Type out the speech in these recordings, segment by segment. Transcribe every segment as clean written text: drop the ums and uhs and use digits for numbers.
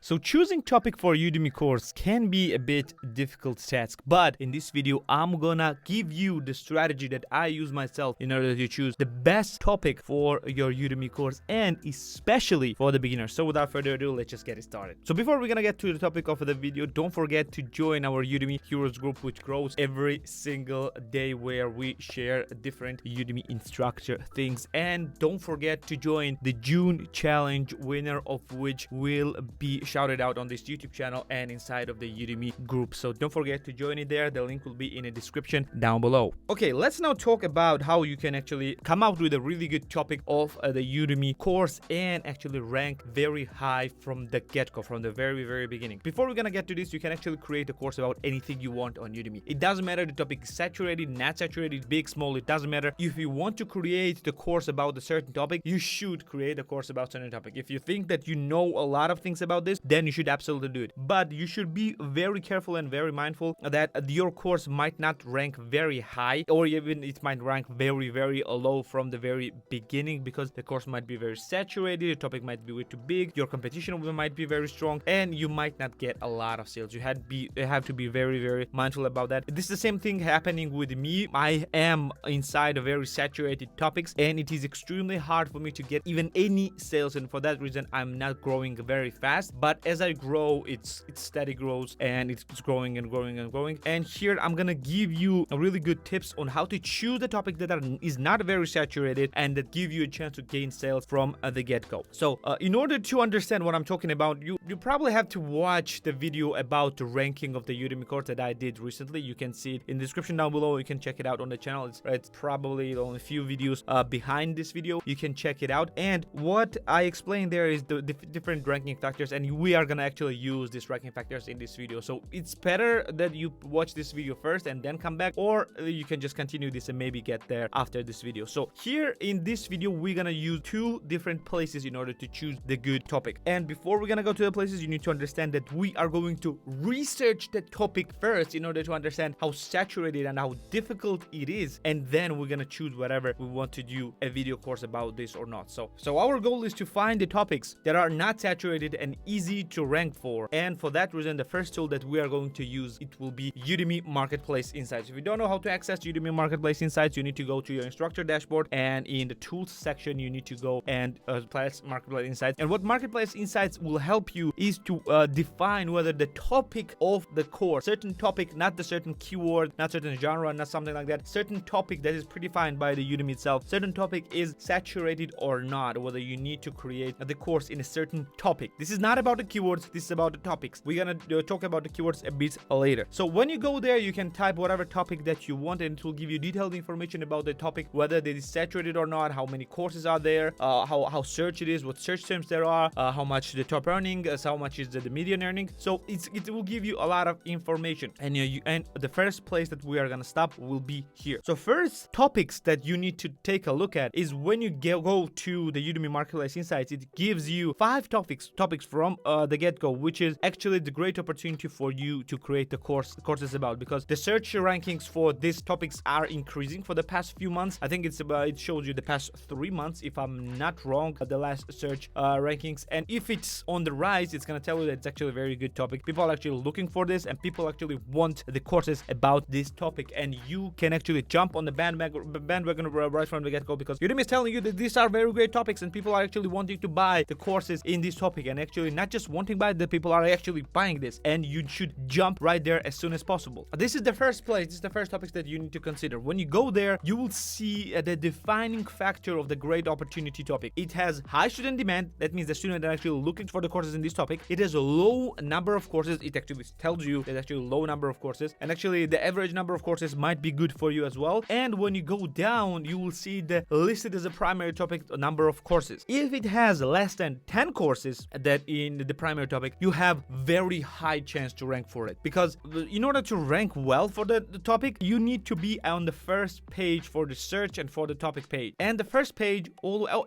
So choosing topic for Udemy course can be a bit difficult task, but in this video I'm gonna give you the strategy that I use myself in order to choose the best topic for your Udemy course, and especially for the beginners. So without further ado, let's just get it started. So before we're gonna get to the topic of the video, don't forget to join our Udemy Heroes group, which grows every single day, where we share different Udemy instructor things. And don't forget to join the June challenge, winner of which will be shouted out on this YouTube channel and inside of the Udemy group. So don't forget to join it there. The link will be in the description down below. Okay, let's now talk about how you can actually come out with a really good topic of the Udemy course and actually rank very high from the get-go, from the very beginning. Before we're gonna get to this, you can actually create a course about anything you want on Udemy. It doesn't matter the topic is saturated, not saturated, big, small, it doesn't matter. If you want to create the course about a certain topic, you should create a course about a certain topic. If you think that you know a lot of things about this, then you should absolutely do it. But you should be very careful and very mindful that your course might not rank very high, or even it might rank very low from the very beginning, because the course might be very saturated, the topic might be way too big, your competition might be very strong, and you might not get a lot of sales. You have to be very mindful about that. This is the same thing happening with me. I am inside of very saturated topics, and it is extremely hard for me to get even any sales, and for that reason I'm not growing very fast. But as I grow, it's steady growth, and it's growing and growing. And here I'm gonna give you a really good tips on how to choose a topic that is not very saturated and that give you a chance to gain sales from the get-go. So in order to understand what I'm talking about, you probably have to watch the video about the ranking of the Udemy course that I did recently. You can see it in the description down below. You can check it out on the channel. It's probably only a few videos behind this video. You can check it out. And what I explained there is the different ranking factors, and we are gonna actually use these ranking factors in this video. So it's better that you watch this video first and then come back, or you can just continue this and maybe get there after this video. So here in this video, we're gonna use two different places in order to choose the good topic. And before we're gonna go to the places, you need to understand that we are going to research the topic first in order to understand how saturated and how difficult it is, and then we're gonna choose whatever we want to do a video course about this or not. So our goal is to find the topics that are not saturated and easy to rank for. And for that reason, the first tool that we are going to use, it will be Udemy Marketplace Insights. If you don't know how to access Udemy Marketplace Insights, you need to go to your instructor dashboard, and in the tools section you need to go and place Marketplace Insights. And what Marketplace Insights will help you is to define whether the topic of the course, certain topic, not the certain keyword, not certain genre, not something like that, certain topic that is predefined by the Udemy itself, certain topic is saturated or not, whether you need to create the course in a certain topic. This is not about the keywords, this is about the topics. We're gonna talk about the keywords a bit later. So when you go there, you can type whatever topic that you want, and it will give you detailed information about the topic, whether it is saturated or not, how many courses are there, how search it is, what search terms there are, how much the top earning, how much is the median earning. So it will give you a lot of information, and and the first place that we are gonna stop will be here. So first topics that you need to take a look at is when you go to the Udemy Marketplace Insights, it gives you 5 topics from the get-go, which is actually the great opportunity for you to create the courses about, because the search rankings for these topics are increasing for the past few months. I think it shows you the past 3 months, if I'm not wrong, the last search rankings. And if it's on the rise, it's gonna tell you that it's actually a very good topic. People are actually looking for this, and people actually want the courses about this topic, and you can actually jump on the bandwagon right from the get-go, because Udemy is telling you that these are very great topics, and people are actually wanting to buy the courses in this topic, and actually not just wanting to buy, the people are actually buying this, and you should jump right there as soon as possible. This is the first place, this is the first topics that you need to consider. When you go there, you will see the defining factor of the great opportunity topic. It has high student demand. That means the students are actually looking for the courses in this topic. It has a low number of courses. It actually tells you there's actually a low number of courses, and actually the average number of courses might be good for you as well. And when you go down, you will see the listed as a primary topic number of courses. If it has less than 10 courses that in the primary topic, you have very high chance to rank for it, because in order to rank well for the topic, you need to be on the first page for the search and for the topic page. And the first page,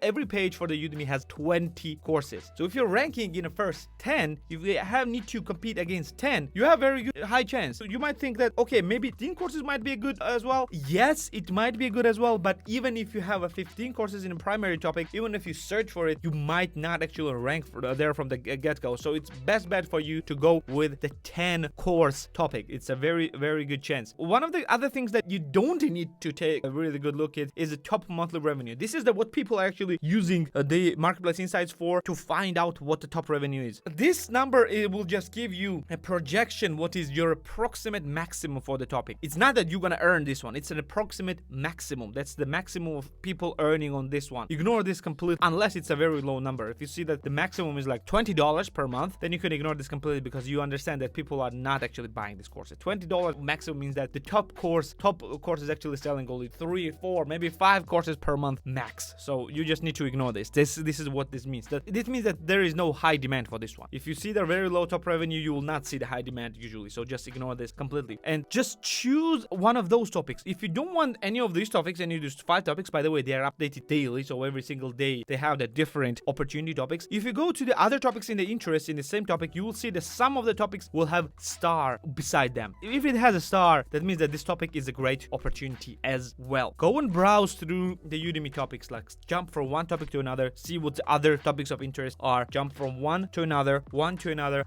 every page for the Udemy has 20 courses. So if you're ranking in the first 10, if you need to compete against 10, you have very good high chance. So you might think that, okay, maybe 10 courses might be good as well. Yes, it might be good as well, but even if you have a 15 courses in a primary topic, even if you search for it, you might not actually rank there from the get-go. So it's best bet for you to go with the 10 course topic. It's a very, very good chance. One of the other things that you don't need to take a really good look at is the top monthly revenue. This is what people are actually using the marketplace insights for, to find out what the top revenue is. This number, it will just give you a projection what is your approximate maximum for the topic. It's not that you're gonna earn this one, it's an approximate maximum. That's the maximum of people earning on this one. Ignore this completely unless it's a very low number. If you see that the maximum is like $20 per month, then you can ignore this completely, because you understand that people are not actually buying this course. $20 maximum means that the top course is actually selling only 3, 4, maybe 5 courses per month max. So you just need to ignore this. This is what this means. This means that there is no high demand for this one. If you see the very low top revenue, you will not see the high demand usually. So just ignore this completely and just choose one of those topics. If you don't want any of these topics and you do 5 topics, by the way, they are updated daily. So every single day they have the different opportunity topics. If you go to the other topics in the interest in the same topic, you will see that some of the topics will have star beside them. If it has a star, that means that this topic is a great opportunity as well. Go and browse through the Udemy topics, like jump from one topic to another, see what the other topics of interest are, jump from one to another,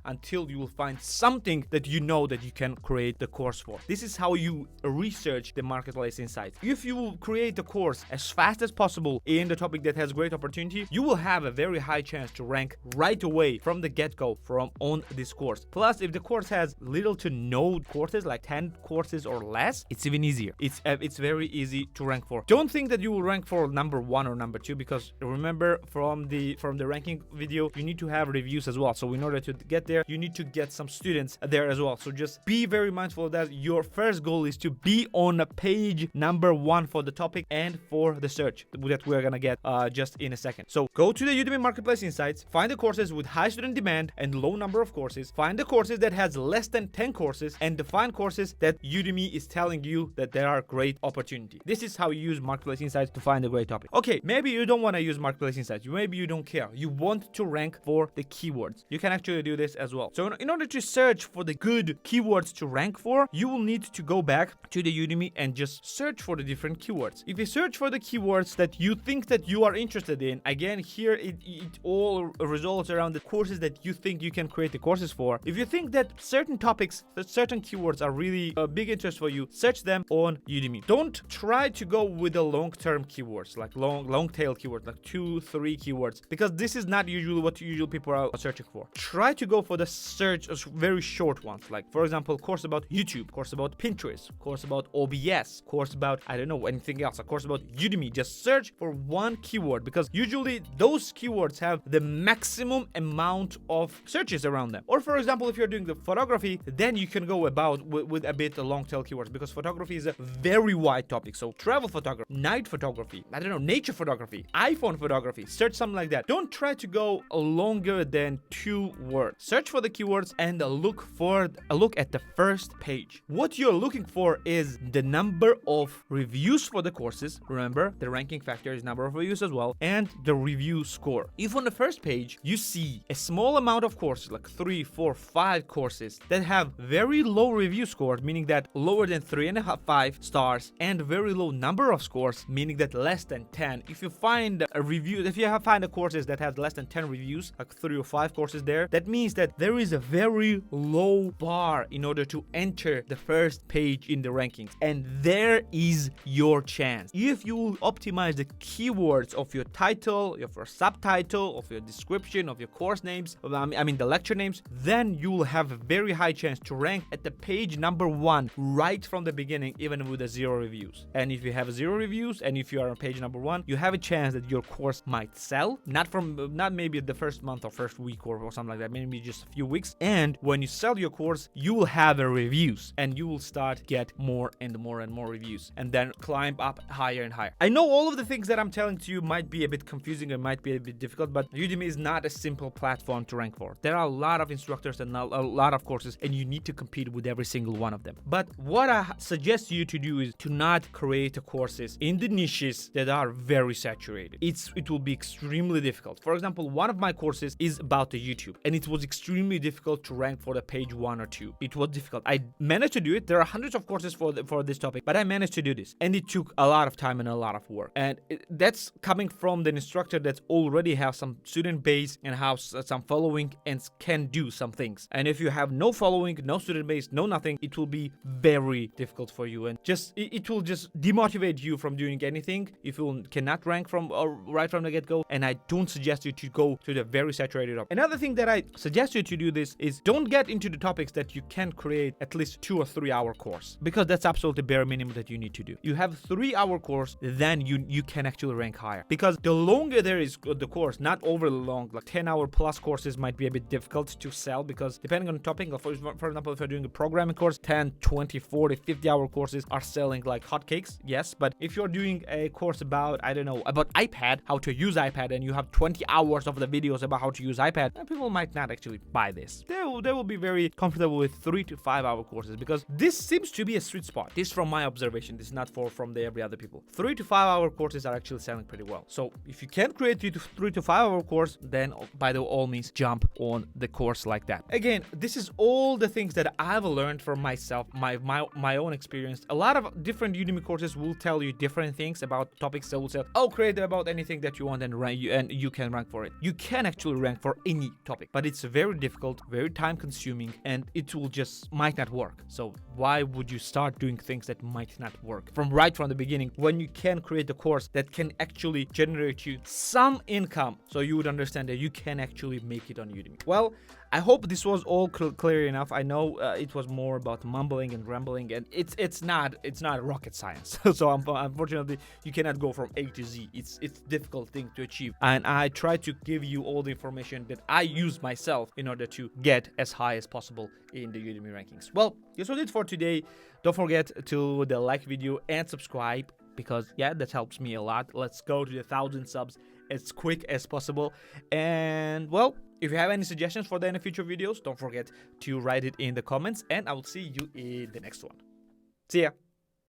until you will find something that you know that you can create the course for. This is how you research the marketplace insights. If you will create a course as fast as possible in the topic that has great opportunity, you will have a very high chance to rank right away from the get-go on this course. Plus, if the course has little to no courses, like 10 courses or less, it's even easier. It's very easy to rank for. Don't think that you will rank for number 1 or number 2, because remember from the ranking video, you need to have reviews as well. So in order to get there, you need to get some students there as well. So just be very mindful of that. Your first goal is to be on a page number 1 for the topic and for the search that we're gonna get just in a second. So go to the Udemy Marketplace Insights, find the courses with high student demand and low number of courses, find the courses that has less than 10 courses, and define courses that Udemy is telling you that there are great opportunity. This is how you use Marketplace Insights to find a great topic. Okay, maybe you don't want to use Marketplace Insights. Maybe you don't care. You want to rank for the keywords. You can actually do this as well. So in order to search for the good keywords to rank for, you will need to go back to the Udemy and just search for the different keywords. If you search for the keywords that you think that you are interested in, again, here it all resolves around the courses that you think you can create the courses for. If you think that certain topics, that certain keywords are really a big interest for you, search them on Udemy. Don't try to go with the long-term keywords, like long tail keywords, like 2, 3 keywords, because this is not usually what people are searching for. Try to go for the very short ones, like for example, course about YouTube, course about Pinterest, course about OBS, course about, I don't know, anything else, a course about Udemy. Just search for one keyword, because usually those keywords have the maximum amount of searches around them. Or for example, if you're doing the photography, then you can go about with a bit long tail keywords, because photography is a very wide topic. So travel photography, night photography, I don't know, nature photography, iPhone photography, search something like that. Don't try to go longer than 2 words. Search for the keywords and look at the first page. What you're looking for is the number of reviews for the courses. Remember, the ranking factor is number of reviews as well, and the review score. If on the first page you see a small amount of courses, like 3, 4, 5 courses that have very low review scores, meaning that lower than 3.5 stars, and very low number of scores, meaning that less than 10. If you find a courses that has less than 10 reviews, like 3 or 5 courses there, that means that there is a very low bar in order to enter the first page in the rankings, and there is your chance. If you will optimize the keywords of your title, of your subtitle, of your description, of your course names, the lecture names, then you will have a very high chance to rank at the page number 1 right from the beginning, even with 0 reviews. And if you have 0 reviews and if you are on page number 1, you have a chance that your course might sell, not maybe the first month or first week or something like that, maybe just a few weeks. And when you sell your course, you will have reviews, and you will start get more and more and more reviews, and then climb up higher and higher. I know all of the things that I'm telling to you might be a bit confusing and might be a bit difficult, but Udemy is not a simple platform to rank for. There are a lot of instructors and a lot of courses, and you need to compete with every single one of them. But what I suggest you to do is to not create courses in the niches that are very saturated. It will be extremely difficult. For example, one of my courses is about the YouTube, and it was extremely difficult to rank for the page 1 or 2. It was difficult. I managed to do it. There are hundreds of courses for this topic, but I managed to do this, and it took a lot of time and a lot of work. And that's coming from the instructor that already have some student base and have some following and can do some things. And if you have no following, no student base, no nothing, it will be very difficult for you, and it will just demotivate you from doing anything if you cannot rank from right from the get-go. And I don't suggest you to go to the very saturated topic. Another thing that I suggest you to do this is don't get into the topics that you can create at least 2 or 3 hour course, because that's absolutely bare minimum that you need to do. You have 3-hour course, then you can actually rank higher, because the longer there is the course, not overly long, like 10-hour plus courses might be a bit difficult to sell, because depending on the topic, for example, if you're doing a programming course, 10, 20, 40, 50-hour courses are selling like hotcakes, yes. But if you're doing a course about, I don't know, about iPad, how to use iPad, and you have 20 hours of the videos about how to use iPad, then people might not actually buy this. They will be very comfortable with 3 to 5 hour courses, because this seems to be a sweet spot. This from my observation. This is not from the every other people. 3 to 5 hour courses are actually selling pretty well. So if you can create 3 to 5 hour course, then by all means jump on the course like that. Again, this is all the things that I've learned from myself, my own experience. A lot of different Udemy courses will tell you different things about topics. They will say, oh, create about anything that you want and you can rank for it. You can actually rank for any topic, but it's very difficult, very time consuming, and it will just might not work. So why would you start doing things that might not work right from the beginning, when you can create a course that can actually generate you some income, so you would understand that you can actually make it on Udemy? Well, I hope this was all clear enough. I know it was more about mumbling and rambling, and it's not rocket science. So unfortunately, you cannot go from A to Z. It's a difficult thing to achieve, and I try to give you all the information that I use myself in order to get as high as possible in the Udemy rankings. Well, this was it for today. Don't forget to like video and subscribe, because yeah, that helps me a lot. Let's go to the 1,000 subs as quick as possible. And well, if you have any suggestions for any future videos, don't forget to write it in the comments, and I will see you in the next one. See ya.